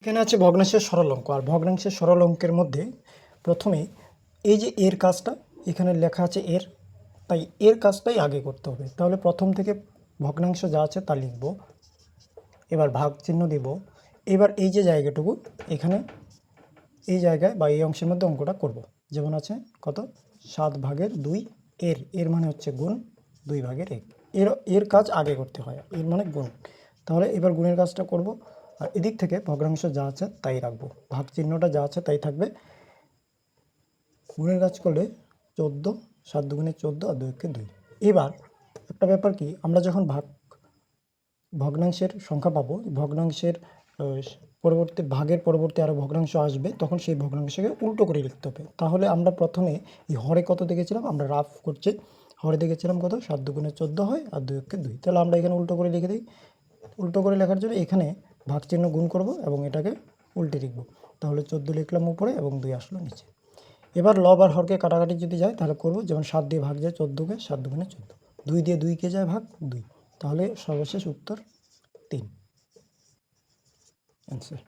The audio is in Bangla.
এখানে আছে ভগ্নাংশের সরল অঙ্ক। আর ভগ্নাংশের সরল অঙ্কের মধ্যে প্রথমে এই যে এর কাজটা এখানে লেখা আছে এর, তাই এর কাজটাই আগে করতে হবে। তাহলে প্রথম থেকে ভগ্নাংশ যা আছে তা লিখব, এবার ভাগ চিহ্ন দেব। এবার এই যে জায়গাটুকু এখানে এই জায়গায় বা এই অংশের মধ্যে অঙ্কটা করব। যেমন আছে কত 7/2 এর, এর মানে হচ্ছে গুণ 2/1, এর এর কাজ আগে করতে হয়, এর মানে গুণ। তাহলে এবার গুণের কাজটা করব, আর এদিক থেকে ভগ্নাংশ যা আছে তাই রাখবো, ভাগ চিহ্নটা যা আছে তাই থাকবে। গুণের কাজ করলে 14, 7 দুগুণে 14 আর 2 একে 2। এবার একটা ব্যাপার কি, আমরা যখন ভগ্নাংশের সংখ্যা পাবো, ভগ্নাংশের পরবর্তী ভাগের পরবর্তী আরও ভগ্নাংশ আসবে, তখন সেই ভগ্নাংশকে উল্টো করে লিখতে হবে। তাহলে আমরা প্রথমে এই হরে কত দেখেছিলাম, আমরা রাফ করছি, হরে দেখেছিলাম কত 7 দুগুণে 14 হয় আর 2 একে 2। তাহলে আমরা এখানে উল্টো করে লিখে দিই। উল্টো করে লেখার জন্য এখানে ভাগ চিহ্ন গুণ করব এবং এটাকে উল্টে লিখব। তাহলে 14 লিখলাম উপরে এবং 2 আসলো নিচে। এবার লব আর হরকে কাটাকাটি যদি যায় তাহলে করব, যেমন 7 দিয়ে ভাগ যায় 14কে, 7 দুগুণে 14, 2 দিয়ে 2কে যায় ভাগ 2। তাহলে সর্বশেষ উত্তর 3 অ্যান্সার।